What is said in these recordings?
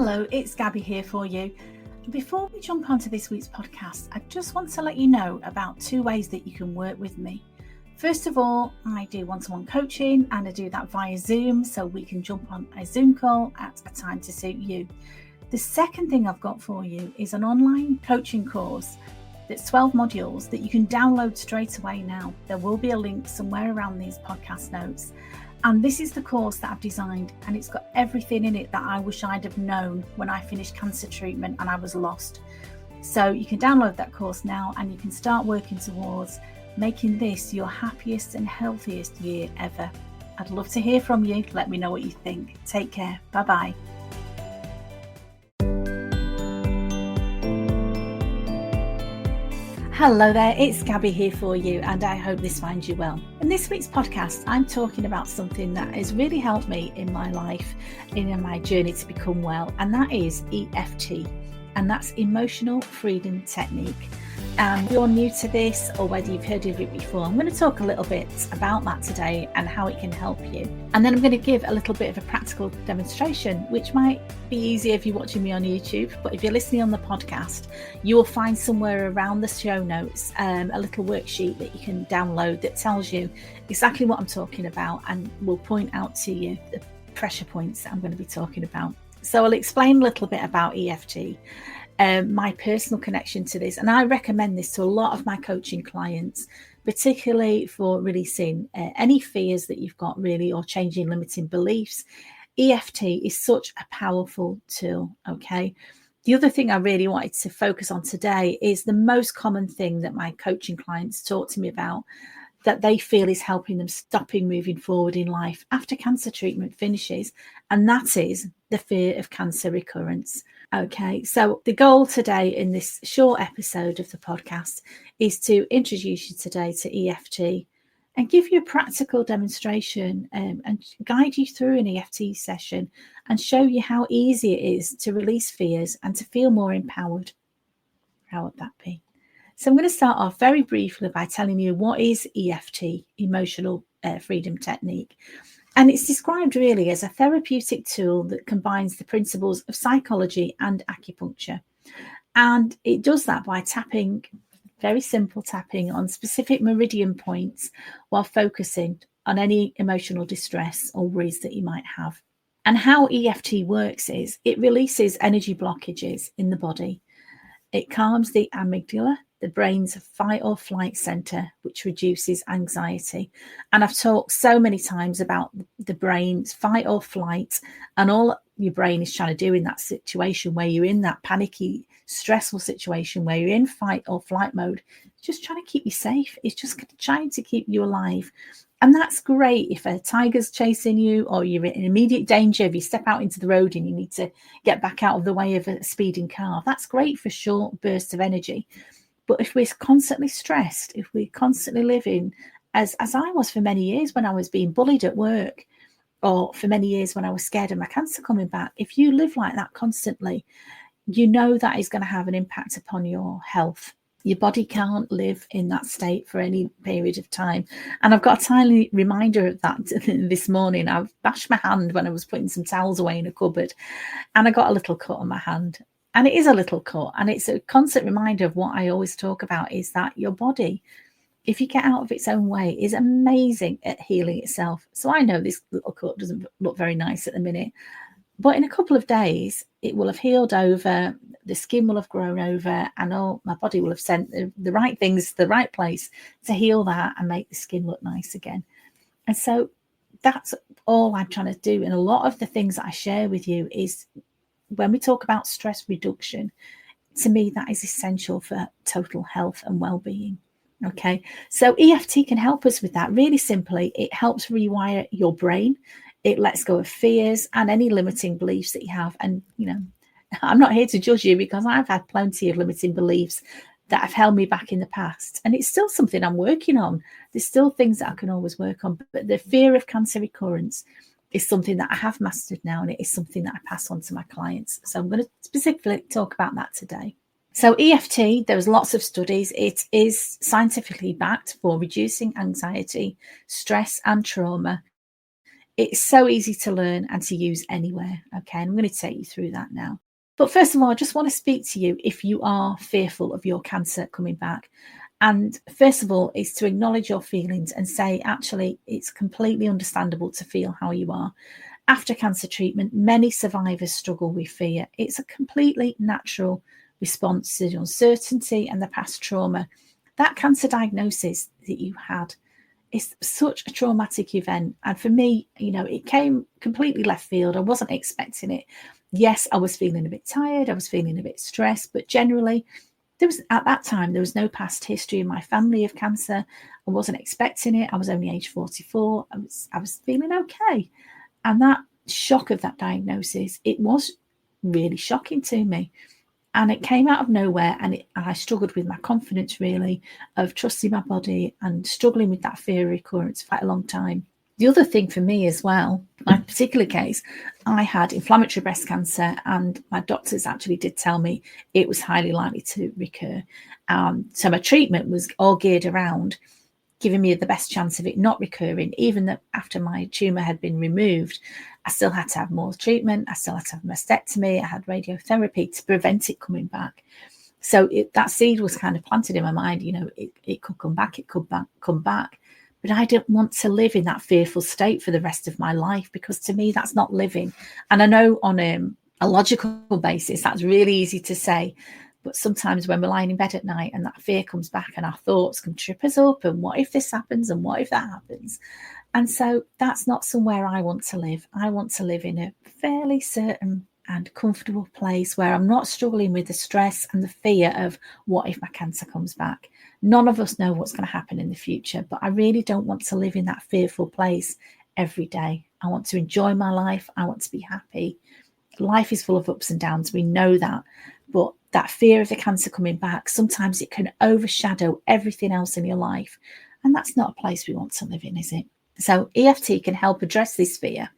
Hello, it's Gabby here for you. Before we jump onto this week's podcast, I just want to let you know about 2 ways that you can work with me. First of all, I do one-to-one coaching and I do that via Zoom, so we can jump on a Zoom call at a time to suit you. The second thing I've got for you is an online coaching course that's 12 modules that you can download straight away now. There will be a link somewhere around these podcast notes. And this is the course that I've designed, and it's got everything in it that I wish I'd have known when I finished cancer treatment and I was lost. So you can download that course now and you can start working towards making this your happiest and healthiest year ever. I'd love to hear from you. Let me know what you think. Take care. Bye-bye. Hello there, it's Gabby here for you, and I hope this finds you well. In this week's podcast, I'm talking about something that has really helped me in my life, in my journey to become well, and that is EFT, and that's Emotional Freedom Technique. If you're new to this, or whether you've heard of it before, I'm going to talk a little bit about that today and how it can help you. And then I'm going to give a little bit of a practical demonstration, which might be easier if you're watching me on YouTube, but if you're listening on the podcast, you will find somewhere around the show notes a little worksheet that you can download that tells you exactly what I'm talking about and will point out to you the pressure points that I'm going to be talking about. So I'll explain a little bit about EFT. My personal connection to this, and I recommend this to a lot of my coaching clients, particularly for releasing any fears that you've got really, or changing limiting beliefs. EFT is such a powerful tool. Okay, the other thing I really wanted to focus on today is the most common thing that my coaching clients talk to me about, that they feel is helping them stopping moving forward in life after cancer treatment finishes, and that is the fear of cancer recurrence. Okay, so the goal today in this short episode of the podcast is to introduce you today to EFT and give you a practical demonstration and guide you through an EFT session and show you how easy it is to release fears and to feel more empowered. How would that be? So I'm going to start off very briefly by telling you what is EFT, Emotional Freedom Technique. And it's described really as a therapeutic tool that combines the principles of psychology and acupuncture. And it does that by tapping, very simple tapping on specific meridian points while focusing on any emotional distress or worries that you might have. And how EFT works is it releases energy blockages in the body. It calms the amygdala, the brain's fight or flight center, which reduces anxiety. And I've talked so many times about the brain's fight or flight, and all your brain is trying to do in that situation where you're in that panicky, stressful situation where you're in fight or flight mode, just trying to keep you safe. It's just trying to keep you alive. And that's great if a tiger's chasing you, or you're in immediate danger, if you step out into the road and you need to get back out of the way of a speeding car. That's great for short bursts of energy. But if we're constantly stressed, if we're constantly living, as I was for many years when I was being bullied at work, or for many years when I was scared of my cancer coming back, if you live like that constantly, you know that is going to have an impact upon your health. Your body can't live in that state for any period of time. And I've got a tiny reminder of that this morning. I've bashed my hand when I was putting some towels away in a cupboard, and I got a little cut on my hand. And it is a little cut, and it's a constant reminder of what I always talk about, is that your body, if you get out of its own way, is amazing at healing itself. So I know this little cut doesn't look very nice at the minute, but in a couple of days, it will have healed over, the skin will have grown over, and my body will have sent the right things to the right place to heal that and make the skin look nice again. And so that's all I'm trying to do. And a lot of the things that I share with you is, when we talk about stress reduction, to me, that is essential for total health and well-being. Okay, so EFT can help us with that. Really simply, it helps rewire your brain. It lets go of fears and any limiting beliefs that you have. And, you know, I'm not here to judge you, because I've had plenty of limiting beliefs that have held me back in the past. And it's still something I'm working on. There's still things that I can always work on. But the fear of cancer recurrence is something that I have mastered now, and it is something that I pass on to my clients. So I'm going to specifically talk about that today. So EFT, there's lots of studies. It is scientifically backed for reducing anxiety, stress and trauma. It's so easy to learn and to use anywhere. Okay, and I'm going to take you through that now. But first of all, I just want to speak to you if you are fearful of your cancer coming back. And first of all, is to acknowledge your feelings and say, actually, it's completely understandable to feel how you are. After cancer treatment, many survivors struggle with fear. It's a completely natural response to the uncertainty and the past trauma. That cancer diagnosis that you had is such a traumatic event. And for me, it came completely left field. I wasn't expecting it. Yes, I was feeling a bit tired. I was feeling a bit stressed, but generally, at that time, there was no past history in my family of cancer. I wasn't expecting it. I was only age 44. I was feeling okay. And that shock of that diagnosis, it was really shocking to me. And it came out of nowhere, and I struggled with my confidence, really, of trusting my body and struggling with that fear of recurrence for quite a long time. The other thing for me as well, my particular case, I had inflammatory breast cancer, and my doctors actually did tell me it was highly likely to recur. So my treatment was all geared around giving me the best chance of it not recurring. Even that after my tumour had been removed, I still had to have more treatment. I still had to have mastectomy. I had radiotherapy to prevent it coming back. So that seed was kind of planted in my mind. It could come back. It could come back. But I didn't want to live in that fearful state for the rest of my life, because to me, that's not living. And I know on a logical basis, that's really easy to say. But sometimes when we're lying in bed at night and that fear comes back and our thoughts can trip us up, and what if this happens and what if that happens? And so that's not somewhere I want to live. I want to live in a fairly certain and comfortable place where I'm not struggling with the stress and the fear of what if my cancer comes back. None of us know what's going to happen in the future, but I really don't want to live in that fearful place every day. I want to enjoy my life. I want to be happy. Life is full of ups and downs. We know that. But that fear of the cancer coming back, sometimes it can overshadow everything else in your life. And that's not a place we want to live in, is it? So EFT can help address this fear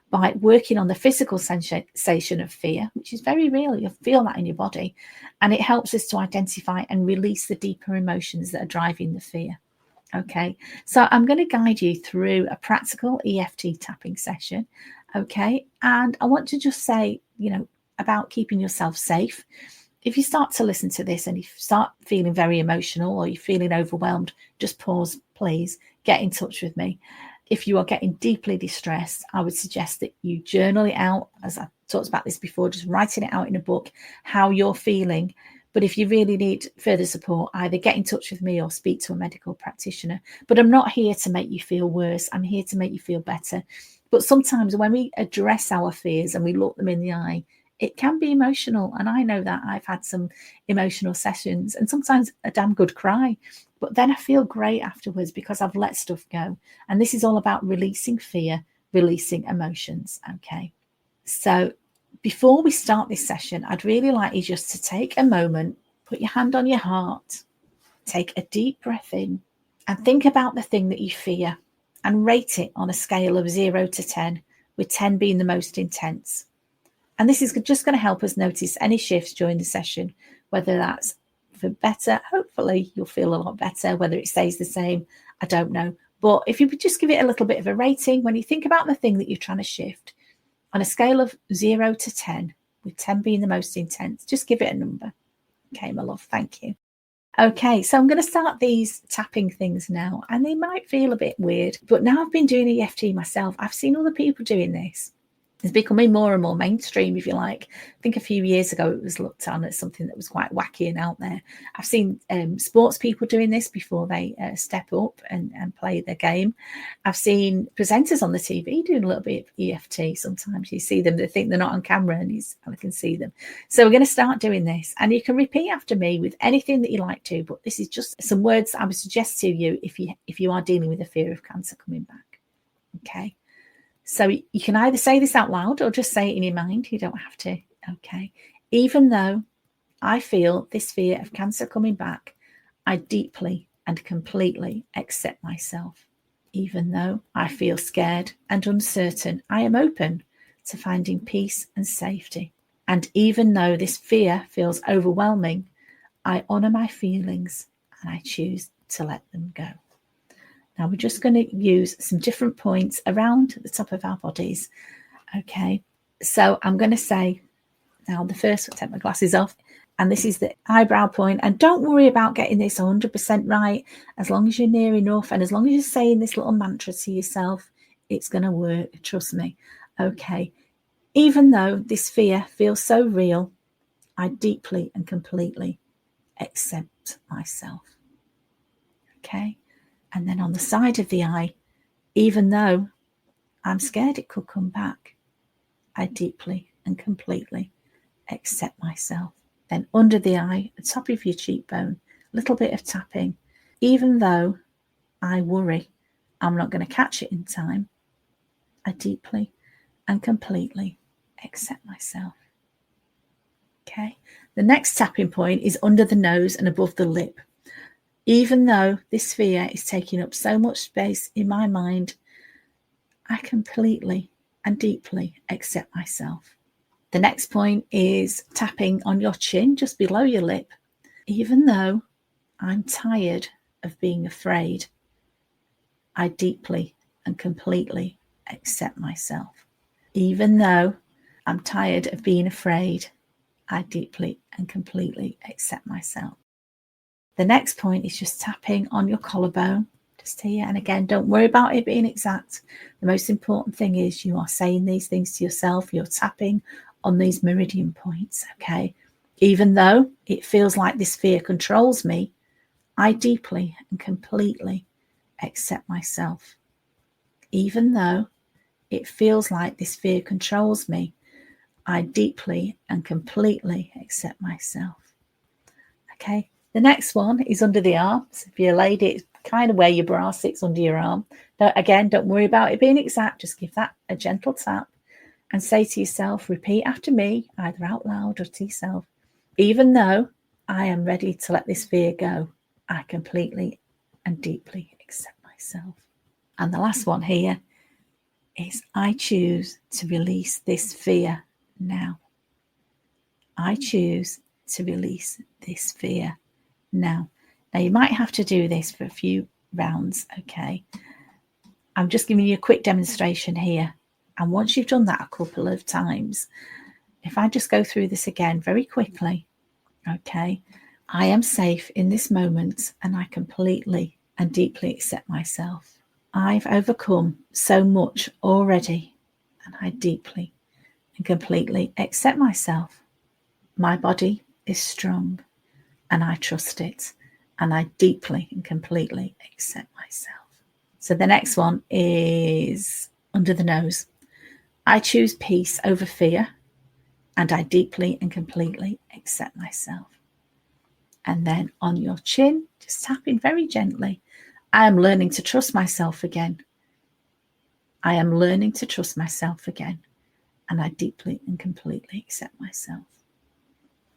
by working on the physical sensation of fear, which is very real. You'll feel that in your body. And it helps us to identify and release the deeper emotions that are driving the fear. Okay, so I'm going to guide you through a practical EFT tapping session. Okay, and I want to just say, about keeping yourself safe. If you start to listen to this and you start feeling very emotional or you're feeling overwhelmed, just pause, please. Get in touch with me. If you are getting deeply distressed, I would suggest that you journal it out. As I talked about this before, just writing it out in a book, how you're feeling. But if you really need further support, either get in touch with me or speak to a medical practitioner. But I'm not here to make you feel worse. I'm here to make you feel better. But sometimes when we address our fears and we look them in the eye, it can be emotional. And I know that I've had some emotional sessions and sometimes a damn good cry. But then I feel great afterwards because I've let stuff go. And this is all about releasing fear, releasing emotions. Okay. So before we start this session, I'd really like you just to take a moment, put your hand on your heart, take a deep breath in, and think about the thing that you fear and rate it on a scale of 0 to 10, with 10 being the most intense. And this is just going to help us notice any shifts during the session, whether that's for better. Hopefully you'll feel a lot better. Whether it stays the same, I don't know. But if you would just give it a little bit of a rating, when you think about the thing that you're trying to shift, on a scale of 0 to 10, with 10 being the most intense, just give it a number. Okay, my love, thank you. Okay, so I'm going to start these tapping things now, and they might feel a bit weird, but now I've been doing EFT myself. I've seen other people doing this. It's becoming more and more mainstream, if you like. I think a few years ago it was looked on as something that was quite wacky and out there. I've seen sports people doing this before they step up and play their game. I've seen presenters on the TV doing a little bit of EFT. Sometimes you see them, they think they're not on camera, and I can see them. So we're going to start doing this, and you can repeat after me with anything that you like to, but this is just some words that I would suggest to you if you are dealing with a fear of cancer coming back. Okay. So you can either say this out loud or just say it in your mind. You don't have to. Okay. Even though I feel this fear of cancer coming back, I deeply and completely accept myself. Even though I feel scared and uncertain, I am open to finding peace and safety. And even though this fear feels overwhelming, I honor my feelings and I choose to let them go. Now we're just going to use some different points around the top of our bodies. Okay, so I'm going to say now the first, I'll take my glasses off, and this is the eyebrow point. And don't worry about getting this 100% right. As long as you're near enough, and as long as you're saying this little mantra to yourself, it's going to work. Trust me. Okay. Even though this fear feels so real, I deeply and completely accept myself. Okay. And then on the side of the eye, even though I'm scared it could come back, I deeply and completely accept myself. Then under the eye, the top of your cheekbone, a little bit of tapping. Even though I worry I'm not going to catch it in time, I deeply and completely accept myself. Okay. The next tapping point is under the nose and above the lip. Even though this fear is taking up so much space in my mind, I completely and deeply accept myself. The next point is tapping on your chin, just below your lip. Even though I'm tired of being afraid, I deeply and completely accept myself. Even though I'm tired of being afraid, I deeply and completely accept myself. The next point is just tapping on your collarbone, just here. And again, don't worry about it being exact. The most important thing is you are saying these things to yourself. You're tapping on these meridian points, okay? Even though it feels like this fear controls me, I deeply and completely accept myself. Even though it feels like this fear controls me, I deeply and completely accept myself. Okay, the next one is under the arms. If you're a lady, it's kind of where your bra sits under your arm. Now, again, don't worry about it being exact. Just give that a gentle tap and say to yourself, repeat after me, either out loud or to yourself, even though I am ready to let this fear go, I completely and deeply accept myself. And the last one here is I choose to release this fear now. I choose to release this fear now. Now, you might have to do this for a few rounds, okay? I'm just giving you a quick demonstration here. And once you've done that a couple of times, if I just go through this again very quickly, okay? I am safe in this moment and I completely and deeply accept myself. I've overcome so much already and I deeply and completely accept myself. My body is strong and I trust it and I deeply and completely accept myself. So the next one is under the nose. I choose peace over fear and I deeply and completely accept myself. And then on your chin, just tapping very gently. I am learning to trust myself again. I am learning to trust myself again. And I deeply and completely accept myself.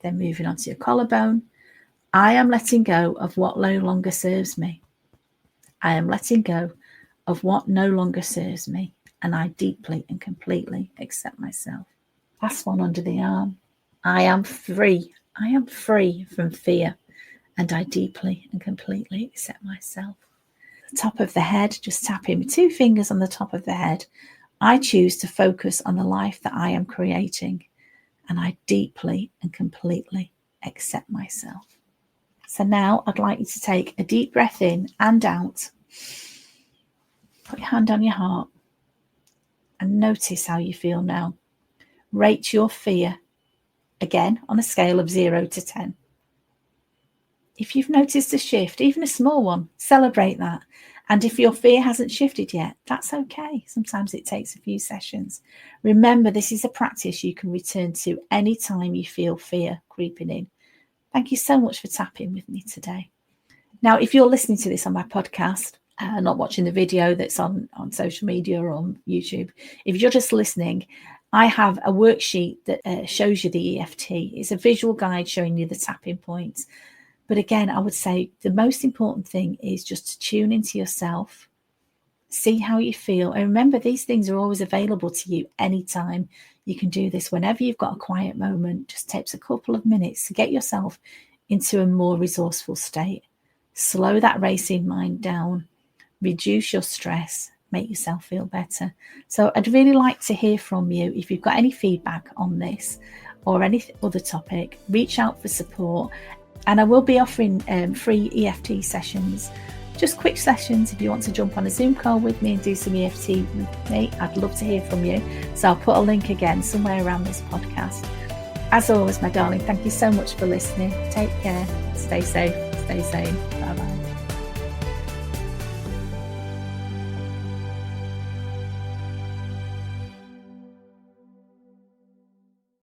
Then moving on to your collarbone. I am letting go of what no longer serves me. I am letting go of what no longer serves me. And I deeply and completely accept myself. Last one under the arm. I am free. I am free from fear. And I deeply and completely accept myself. The top of the head, just tapping with 2 fingers on the top of the head. I choose to focus on the life that I am creating. And I deeply and completely accept myself. So now I'd like you to take a deep breath in and out. Put your hand on your heart and notice how you feel now. Rate your fear, again, on a scale of 0 to 10. If you've noticed a shift, even a small one, celebrate that. And if your fear hasn't shifted yet, that's okay. Sometimes it takes a few sessions. Remember, this is a practice you can return to anytime you feel fear creeping in. Thank you so much for tapping with me today. Now, if you're listening to this on my podcast, not watching the video that's on social media or on YouTube, if you're just listening, I have a worksheet that shows you the EFT. It's a visual guide showing you the tapping points. But again, I would say the most important thing is just to tune into yourself, see how you feel. And remember, these things are always available to you anytime. You can do this whenever you've got a quiet moment. Just takes a couple of minutes to get yourself into a more resourceful state. Slow that racing mind down. reduce your stress, make yourself feel better. So I'd really like to hear from you. If you've got any feedback on this or any other topic, reach out for support. And I will be offering free EFT sessions, just quick sessions. If you want to jump on a Zoom call with me and do some EFT with me, I'd love to hear from you. So I'll put a link again somewhere around this podcast. As always, my darling, thank you so much for listening. Take care. Stay safe. Stay sane. Bye-bye.